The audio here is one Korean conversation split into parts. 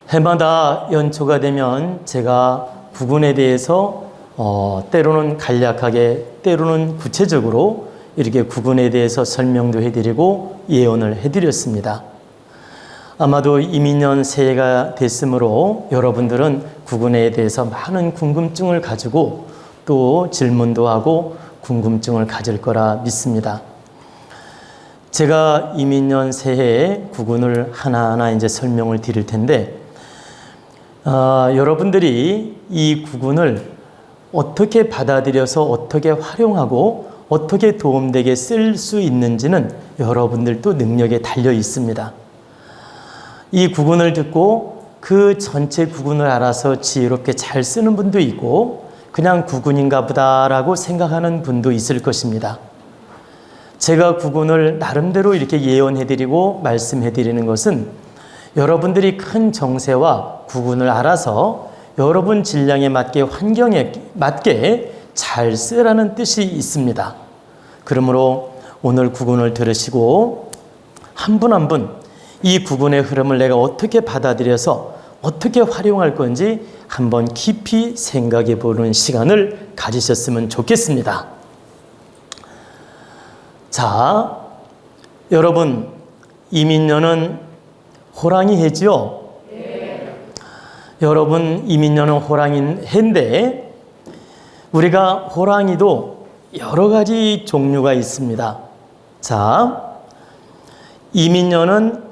해마다 연초가 되면 제가 구군에 대해서 때로는 간략하게 때로는 구체적으로 이렇게 구군에 대해서 설명도 해드리고 예언을 해드렸습니다. 아마도 이민년 새해가 됐으므로 여러분들은 구군에 대해서 많은 궁금증을 가지고 또 질문도 하고 궁금증을 가질 거라 믿습니다. 제가 이민년 새해에 구군을 하나하나 이제 설명을 드릴 텐데 여러분들이 이 구군을 어떻게 받아들여서 어떻게 활용하고 어떻게 도움되게 쓸 수 있는지는 여러분들도 능력에 달려 있습니다. 이 구군을 듣고 그 전체 구군을 알아서 지혜롭게 잘 쓰는 분도 있고 그냥 구군인가 보다라고 생각하는 분도 있을 것입니다. 제가 구군을 나름대로 이렇게 예언해드리고 말씀해드리는 것은 여러분들이 큰 정세와 구군을 알아서 여러분 질량에 맞게 환경에 맞게 잘 쓰라는 뜻이 있습니다. 그러므로 오늘 구군을 들으시고 한 분 한 분 이 구군의 흐름을 내가 어떻게 받아들여서 어떻게 활용할 건지 한번 깊이 생각해 보는 시간을 가지셨으면 좋겠습니다. 자, 여러분 이민년은 호랑이 해지요? 네. 여러분 이민년은 호랑이 해인데 우리가 호랑이도 여러 가지 종류가 있습니다. 자, 이민년은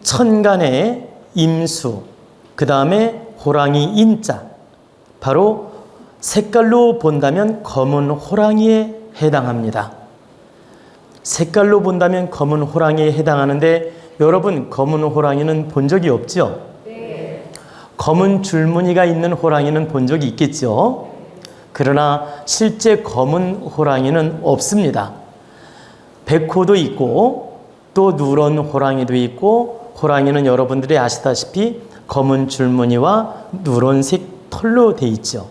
천간의 임수, 그 다음에 호랑이 인자, 바로 색깔로 본다면 검은 호랑이에 해당합니다. 색깔로 본다면 검은 호랑이에 해당하는데 여러분 검은 호랑이는 본 적이 없죠? 네. 검은 줄무늬가 있는 호랑이는 본 적이 있겠죠? 그러나 실제 검은 호랑이는 없습니다. 백호도 있고 또 누런 호랑이도 있고 호랑이는 여러분들이 아시다시피 검은 줄무늬와 누런색 털로 돼 있죠.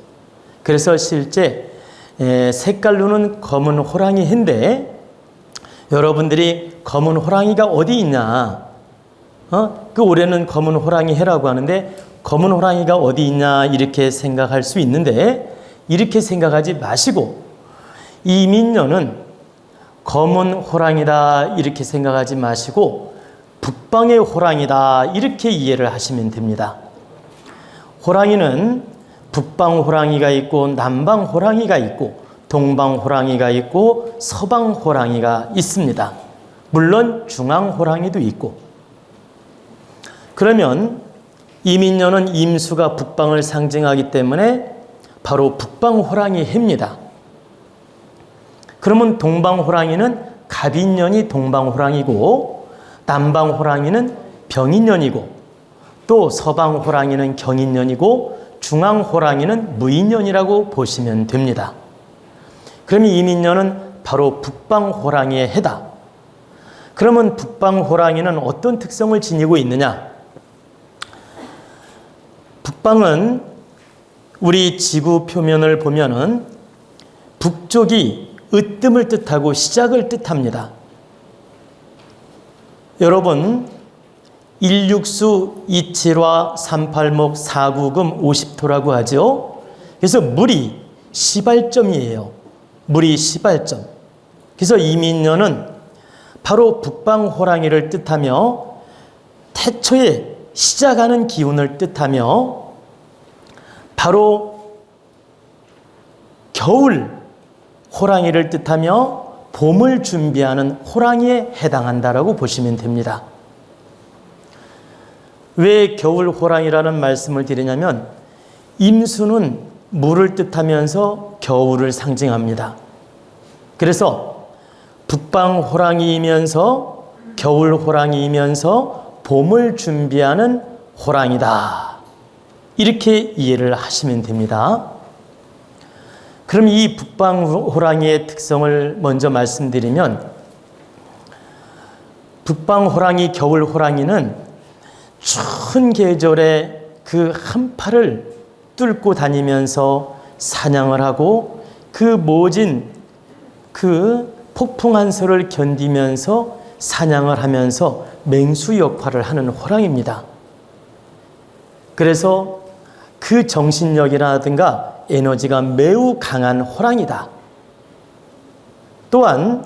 그래서 실제 색깔로는 검은 호랑이 인데 여러분들이 검은 호랑이가 어디 있냐? 그 올해는 검은 호랑이 해라고 하는데 검은 호랑이가 어디 있냐 이렇게 생각할 수 있는데 이렇게 생각하지 마시고 이민년은 검은 호랑이다 이렇게 생각하지 마시고 북방의 호랑이다 이렇게 이해를 하시면 됩니다. 호랑이는 북방 호랑이가 있고 남방 호랑이가 있고 동방 호랑이가 있고 서방 호랑이가 있습니다. 물론 중앙 호랑이도 있고. 그러면 이민년은 임수가 북방을 상징하기 때문에 바로 북방 호랑이 해입니다. 그러면 동방 호랑이는 갑인년이 동방 호랑이고 남방 호랑이는 병인년이고 또 서방 호랑이는 경인년이고 중앙 호랑이는 무인년이라고 보시면 됩니다. 그러면 이민년은 바로 북방 호랑이의 해다. 그러면 북방 호랑이는 어떤 특성을 지니고 있느냐? 북방은 우리 지구 표면을 보면은 북쪽이 으뜸을 뜻하고 시작을 뜻합니다. 여러분 1육수 2칠화 3팔목 4구금 50토라고 하죠. 그래서 물이 시발점이에요. 물이 시발점. 그래서 이민년은 바로 북방 호랑이를 뜻하며 태초에 시작하는 기운을 뜻하며 바로 겨울 호랑이를 뜻하며 봄을 준비하는 호랑이에 해당한다라고 보시면 됩니다. 왜 겨울 호랑이라는 말씀을 드리냐면 임수는 물을 뜻하면서 겨울을 상징합니다. 그래서 북방 호랑이이면서 겨울 호랑이이면서 봄을 준비하는 호랑이다. 이렇게 이해를 하시면 됩니다. 그럼 이 북방 호랑이의 특성을 먼저 말씀드리면 북방 호랑이, 겨울 호랑이는 추운 계절에 그 한파를 뚫고 다니면서 사냥을 하고 그 모진 그 폭풍 한설을 견디면서 사냥을 하면서 맹수 역할을 하는 호랑이입니다. 그래서 그 정신력이라든가 에너지가 매우 강한 호랑이다. 또한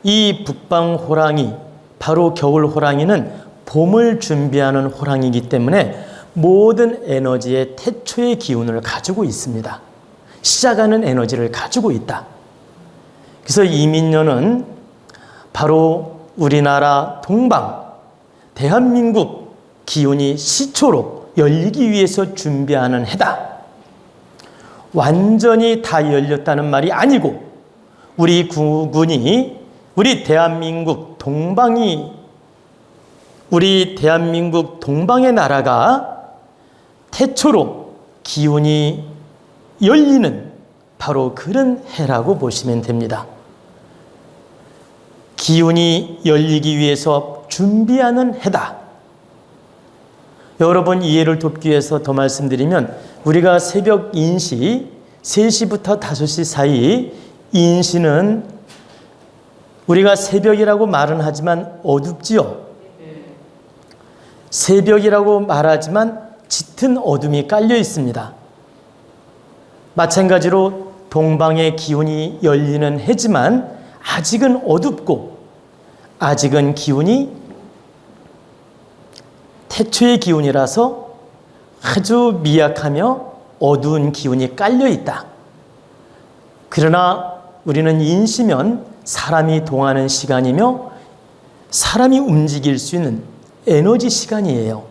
이 북방 호랑이, 바로 겨울 호랑이는 봄을 준비하는 호랑이이기 때문에 모든 에너지의 태초의 기운을 가지고 있습니다. 시작하는 에너지를 가지고 있다. 그래서 이민년은 바로 우리나라 동방, 대한민국 기운이 시초로 열리기 위해서 준비하는 해다. 완전히 다 열렸다는 말이 아니고 우리 국군이, 우리 대한민국 동방의 나라가 태초로 기운이 열리는 바로 그런 해라고 보시면 됩니다. 기운이 열리기 위해서 준비하는 해다. 여러분 이해를 돕기 위해서 더 말씀드리면, 우리가 새벽 인시 3시부터 5시 사이, 인시는 우리가 새벽이라고 말은 하지만 어둡지요. 새벽이라고 말하지만 짙은 어둠이 깔려 있습니다. 마찬가지로 동방의 기운이 열리는 해지만 아직은 어둡고 아직은 기운이 태초의 기운이라서 아주 미약하며 어두운 기운이 깔려 있다. 그러나 우리는 인시면 사람이 동하는 시간이며 사람이 움직일 수 있는 에너지 시간이에요.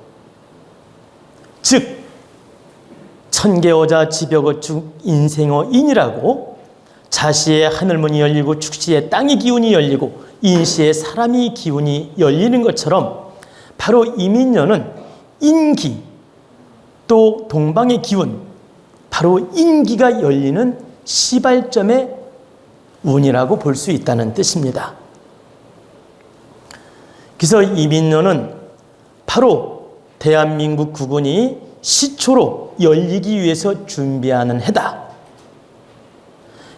즉 천개어자 지벽어축 인생어 인이라고, 자시의 하늘문이 열리고 축시의 땅의 기운이 열리고 인시의 사람의 기운이 열리는 것처럼 바로 이민년은 인기, 또 동방의 기운, 바로 인기가 열리는 시발점의 운이라고 볼 수 있다는 뜻입니다. 그래서 이민년은 바로 대한민국 국군이 시초로 열리기 위해서 준비하는 해다.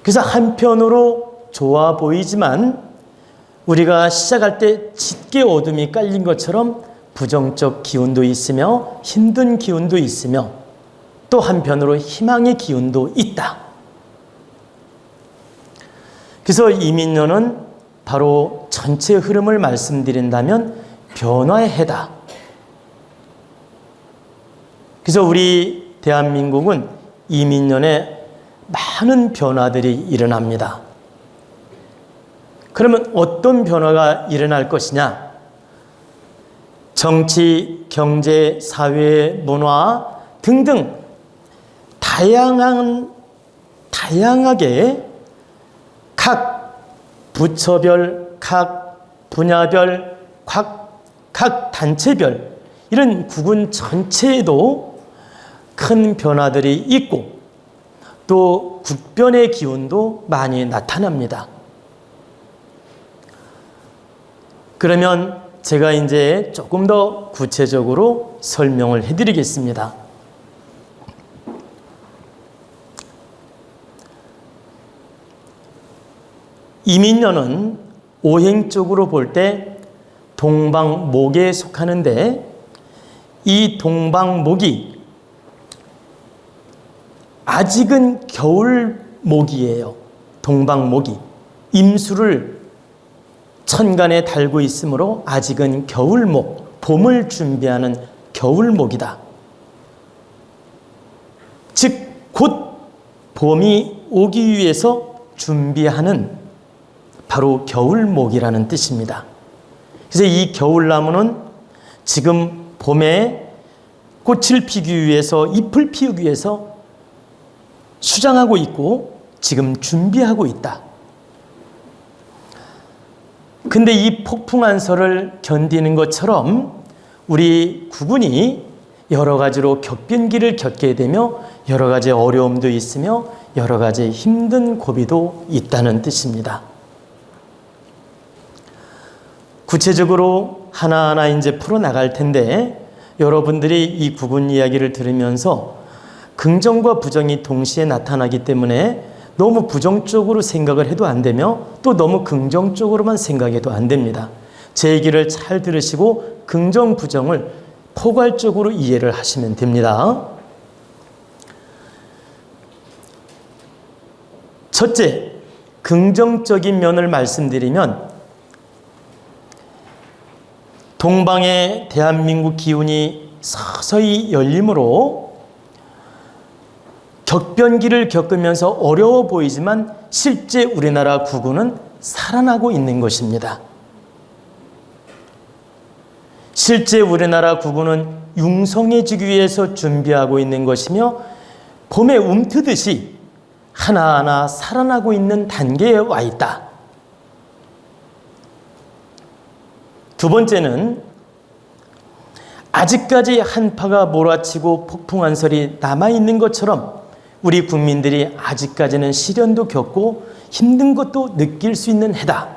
그래서 한편으로 좋아 보이지만 우리가 시작할 때 짙게 어둠이 깔린 것처럼 부정적 기운도 있으며 힘든 기운도 있으며 또 한편으로 희망의 기운도 있다. 그래서 이민년은 바로 전체 흐름을 말씀드린다면 변화의 해다. 그래서 우리 대한민국은 이민년에 많은 변화들이 일어납니다. 그러면 어떤 변화가 일어날 것이냐? 정치, 경제, 사회, 문화 등등 다양하게 각 부처별, 각 분야별, 각 단체별, 이런 국군 전체에도 큰 변화들이 있고 또 국변의 기운도 많이 나타납니다. 그러면 제가 이제 조금 더 구체적으로 설명을 해드리겠습니다. 이민년은 오행적으로 볼 때 동방목에 속하는데, 이 동방목이 아직은 겨울목이에요. 동방목이 임수를 천간에 달고 있으므로 아직은 겨울목, 봄을 준비하는 겨울목이다. 즉 곧 봄이 오기 위해서 준비하는 바로 겨울목이라는 뜻입니다. 그래서 이 겨울나무는 지금 봄에 꽃을 피우기 위해서, 잎을 피우기 위해서 수장하고 있고 지금 준비하고 있다. 근데 이 폭풍한 설을 견디는 것처럼 우리 국군이 여러 가지로 격변기를 겪게 되며 여러 가지 어려움도 있으며 여러 가지 힘든 고비도 있다는 뜻입니다. 구체적으로 하나하나 이제 풀어나갈 텐데, 여러분들이 이 국군 이야기를 들으면서 긍정과 부정이 동시에 나타나기 때문에 너무 부정적으로 생각을 해도 안 되며 또 너무 긍정적으로만 생각해도 안 됩니다. 제 얘기를 잘 들으시고 긍정, 부정을 포괄적으로 이해를 하시면 됩니다. 첫째, 긍정적인 면을 말씀드리면 동방의 대한민국 기운이 서서히 열림으로 격변기를 겪으면서 어려워 보이지만 실제 우리나라 국운은 살아나고 있는 것입니다. 실제 우리나라 국운은 융성해지기 위해서 준비하고 있는 것이며 봄에 움트듯이 하나하나 살아나고 있는 단계에 와 있다. 두 번째는 아직까지 한파가 몰아치고 폭풍 한설이 남아있는 것처럼 우리 국민들이 아직까지는 시련도 겪고 힘든 것도 느낄 수 있는 해다.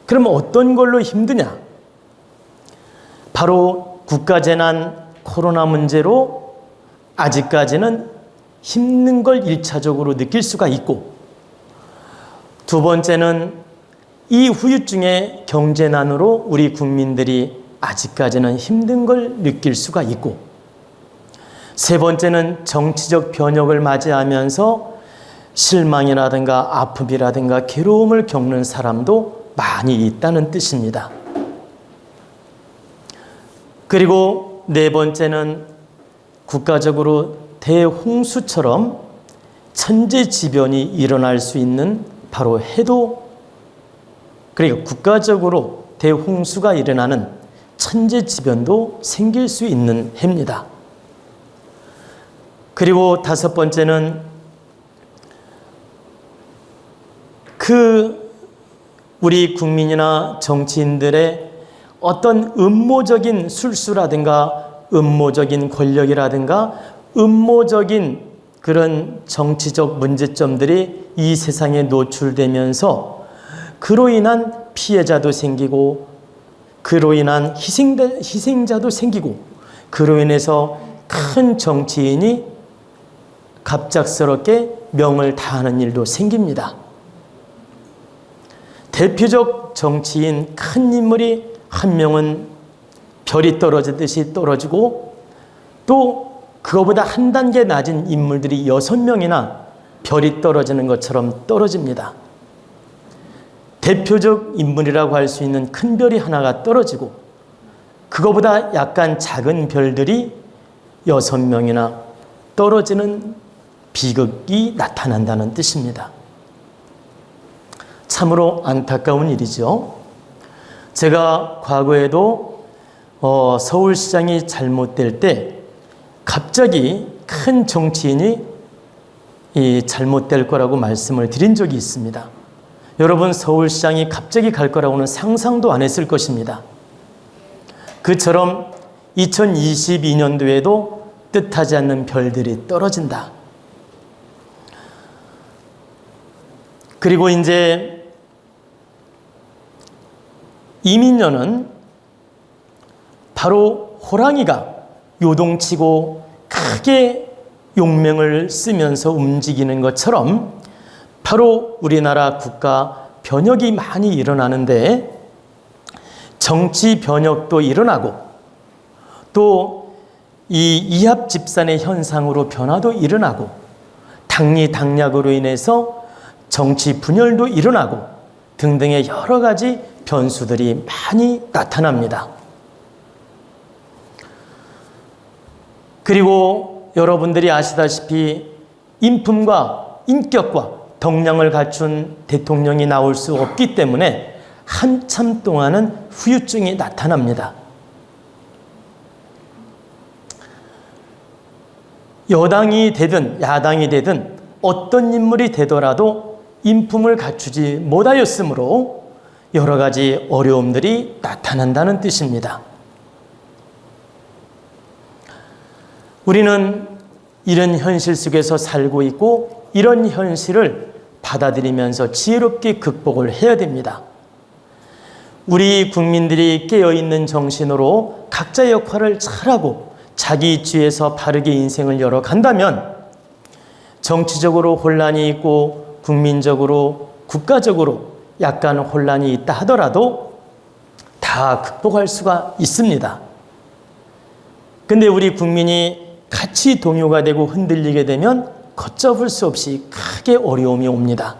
그러면 어떤 걸로 힘드냐? 바로 국가재난 코로나 문제로 아직까지는 힘든 걸 1차적으로 느낄 수가 있고, 두 번째는 이 후유증의 경제난으로 우리 국민들이 아직까지는 힘든 걸 느낄 수가 있고, 세 번째는 정치적 변혁을 맞이하면서 실망이라든가 아픔이라든가 괴로움을 겪는 사람도 많이 있다는 뜻입니다. 그리고 네 번째는 국가적으로 대홍수처럼 천재지변이 일어날 수 있는 바로 해도, 그러니까 국가적으로 대홍수가 일어나는 천재지변도 생길 수 있는 해입니다. 그리고 다섯 번째는 우리 국민이나 정치인들의 어떤 음모적인 술수라든가 음모적인 권력이라든가 음모적인 그런 정치적 문제점들이 이 세상에 노출되면서 그로 인한 피해자도 생기고 그로 인한 희생자도 생기고 그로 인해서 큰 정치인이 갑작스럽게 명을 다하는 일도 생깁니다. 대표적 정치인 큰 인물이 한 명은 별이 떨어지듯이 떨어지고 또 그거보다 한 단계 낮은 인물들이 6명이나 별이 떨어지는 것처럼 떨어집니다. 대표적 인물이라고 할 수 있는 큰 별이 하나가 떨어지고 그거보다 약간 작은 별들이 6명이나 떨어지는 비극이 나타난다는 뜻입니다. 참으로 안타까운 일이죠. 제가 과거에도 서울시장이 잘못될 때 갑자기 큰 정치인이 잘못될 거라고 말씀을 드린 적이 있습니다. 여러분, 서울시장이 갑자기 갈 거라고는 상상도 안 했을 것입니다. 그처럼 2022년도에도 뜻하지 않는 별들이 떨어진다. 그리고 이제 이민년은 바로 호랑이가 요동치고 크게 용맹을 쓰면서 움직이는 것처럼 바로 우리나라 국가 변혁이 많이 일어나는데 정치 변혁도 일어나고 또 이 이합 집산의 현상으로 변화도 일어나고 당리 당략으로 인해서 정치 분열도 일어나고 등등의 여러 가지 변수들이 많이 나타납니다. 그리고 여러분들이 아시다시피 인품과 인격과 덕량을 갖춘 대통령이 나올 수 없기 때문에 한참 동안은 후유증이 나타납니다. 여당이 되든 야당이 되든 어떤 인물이 되더라도 인품을 갖추지 못하였으므로 여러 가지 어려움들이 나타난다는 뜻입니다. 우리는 이런 현실 속에서 살고 있고 이런 현실을 받아들이면서 지혜롭게 극복을 해야 됩니다. 우리 국민들이 깨어있는 정신으로 각자의 역할을 잘하고 자기 주에서 바르게 인생을 열어간다면 정치적으로 혼란이 있고 국민적으로 국가적으로 약간 혼란이 있다 하더라도 다 극복할 수가 있습니다. 근데 우리 국민이 같이 동요가 되고 흔들리게 되면 걷잡을 수 없이 크게 어려움이 옵니다.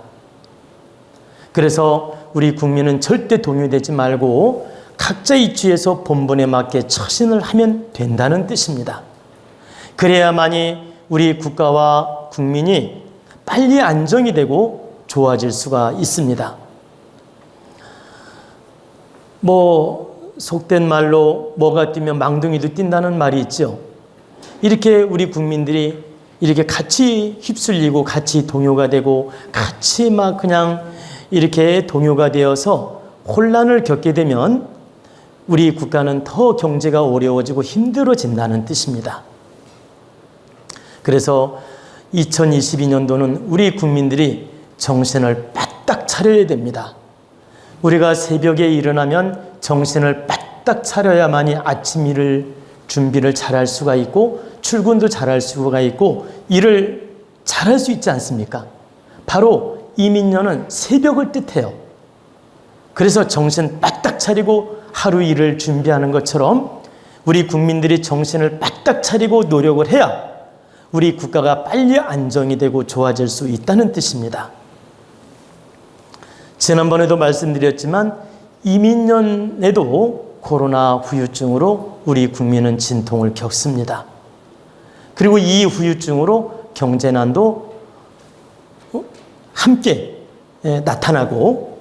그래서 우리 국민은 절대 동요되지 말고 각자 이치에서 본분에 맞게 처신을 하면 된다는 뜻입니다. 그래야만이 우리 국가와 국민이 빨리 안정이 되고 좋아질 수가 있습니다. 속된 말로 뭐가 뛰면 망둥이도 뛴다는 말이 있죠. 이렇게 우리 국민들이 이렇게 같이 휩쓸리고 같이 동요가 되고 같이 막 그냥 이렇게 동요가 되어서 혼란을 겪게 되면 우리 국가는 더 경제가 어려워지고 힘들어진다는 뜻입니다. 그래서 2022년도는 우리 국민들이 정신을 바짝 차려야 됩니다. 우리가 새벽에 일어나면 정신을 바짝 차려야만이 아침 일을 준비를 잘할 수가 있고 출근도 잘할 수가 있고 일을 잘할 수 있지 않습니까? 바로 이민년은 새벽을 뜻해요. 그래서 정신 바짝 차리고 하루 일을 준비하는 것처럼 우리 국민들이 정신을 바짝 차리고 노력을 해야 우리 국가가 빨리 안정이 되고 좋아질 수 있다는 뜻입니다. 지난번에도 말씀드렸지만 이민년에도 코로나 후유증으로 우리 국민은 진통을 겪습니다. 그리고 이 후유증으로 경제난도 함께 나타나고,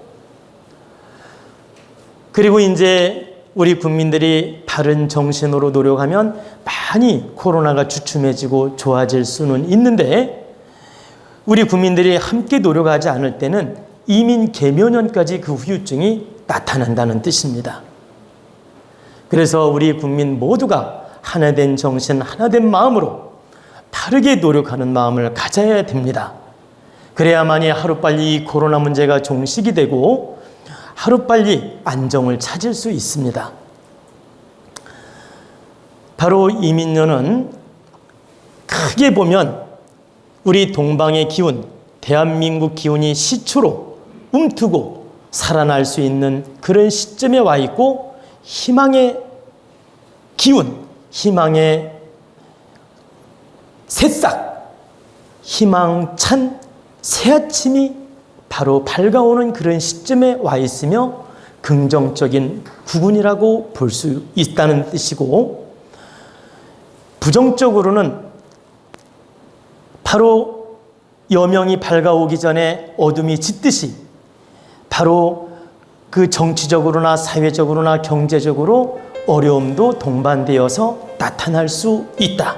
그리고 이제 우리 국민들이 바른 정신으로 노력하면 많이 코로나가 주춤해지고 좋아질 수는 있는데, 우리 국민들이 함께 노력하지 않을 때는 이민 개묘년까지 그 후유증이 나타난다는 뜻입니다. 그래서 우리 국민 모두가 하나된 정신, 하나된 마음으로 바르게 노력하는 마음을 가져야 됩니다. 그래야만이 하루빨리 이 코로나 문제가 종식이 되고 하루빨리 안정을 찾을 수 있습니다. 바로 이민년은 크게 보면 우리 동방의 기운, 대한민국 기운이 시초로 움트고 살아날 수 있는 그런 시점에 와 있고, 희망의 기운, 희망의 새싹, 희망찬 새아침이 바로 밝아오는 그런 시점에 와 있으며 긍정적인 구군이라고 볼 수 있다는 뜻이고, 부정적으로는 바로 여명이 밝아오기 전에 어둠이 짙듯이 바로 그 정치적으로나 사회적으로나 경제적으로 어려움도 동반되어서 나타날 수 있다.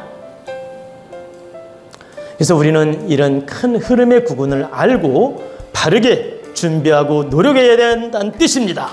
그래서 우리는 이런 큰 흐름의 구분을 알고 바르게 준비하고 노력해야 된다는 뜻입니다.